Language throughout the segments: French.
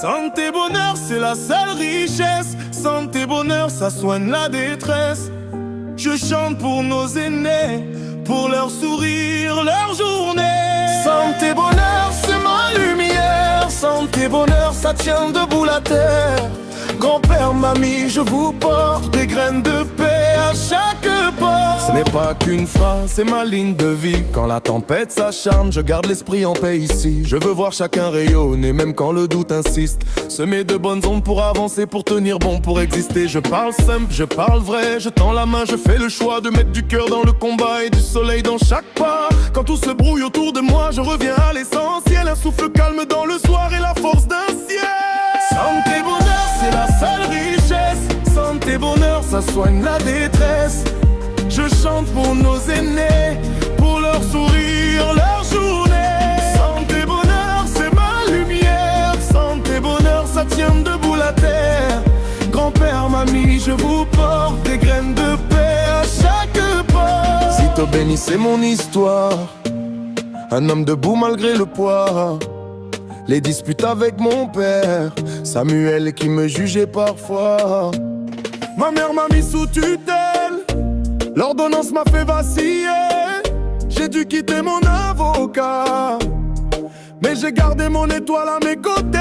Santé, bonheur, c'est la seule richesse. Santé, bonheur, ça soigne la détresse. Je chante pour nos aînés, pour leur sourire, leur journée. Santé, bonheur, c'est ma lumière. Santé, bonheur, ça tient debout la terre. Grand-père, mamie, je vous porte des graines de paix à chaque pas. Ce n'est pas qu'une phrase, c'est ma ligne de vie. Quand la tempête s'acharne, je garde l'esprit en paix ici. Je veux voir chacun rayonner, même quand le doute insiste. Semer de bonnes ondes pour avancer, pour tenir bon, pour exister. Je parle simple, je parle vrai, je tends la main, je fais le choix de mettre du cœur dans le combat et du soleil dans chaque pas. Quand tout se brouille autour de moi, je reviens à l'essentiel. Un souffle calme dans le soir et la force d'un ciel. Santé, bonheur, c'est la seule richesse. Santé, bonheur, ça soigne la détresse. Je chante pour nos aînés, pour leur sourire, leur journée. Santé, bonheur, c'est ma lumière. Santé, bonheur, ça tient debout la terre. Grand-père, mamie, je vous porte des graines de paix à chaque pas. Zito béni, c'est mon histoire. Un homme debout malgré le poids. Les disputes avec mon père, Samuel qui me jugeait parfois. Ma mère m'a mis sous tutelle, l'ordonnance m'a fait vaciller. J'ai dû quitter mon avocat, mais j'ai gardé mon étoile à mes côtés.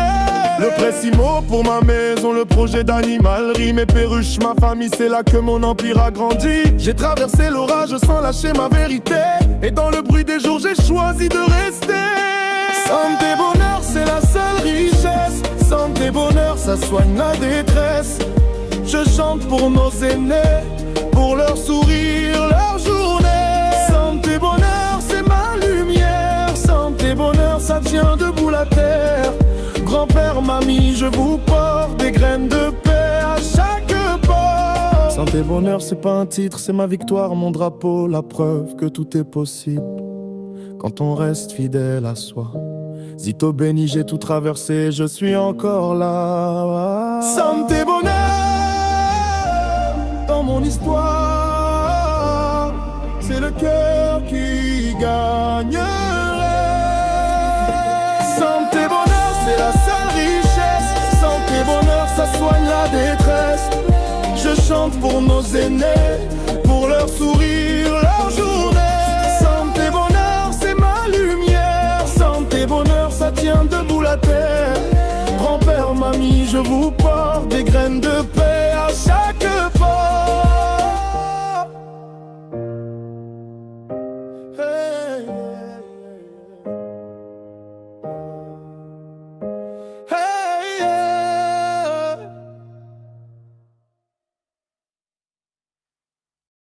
Le Pressimo pour ma maison, le projet d'animalerie, mes perruches, ma famille, c'est là que mon empire a grandi. J'ai traversé l'orage sans lâcher ma vérité, et dans le bruit des jours j'ai choisi de rester. Santé, bonheur, c'est la seule richesse. Santé, bonheur, ça soigne la détresse. Je chante pour nos aînés, pour leur sourire, leur journée. Santé, bonheur, c'est ma lumière. Santé, bonheur, ça tient debout la terre. Grand-père, mamie, je vous porte des graines de paix à chaque pas. Santé, bonheur, c'est pas un titre, c'est ma victoire, mon drapeau, la preuve que tout est possible quand on reste fidèle à soi. Zito béni, j'ai tout traversé, je suis encore là. Santé, bonheur dans mon histoire, c'est le cœur qui gagnerait. Santé, bonheur, c'est la seule richesse. Santé, bonheur, ça soigne la détresse. Je chante pour nos aînés, pour leur sourire, leur journée. Santé, bonheur, c'est ma lumière. Santé, bonheur, ça tient debout la terre. Grand-père, mamie, je vous porte des graines de paix à chaque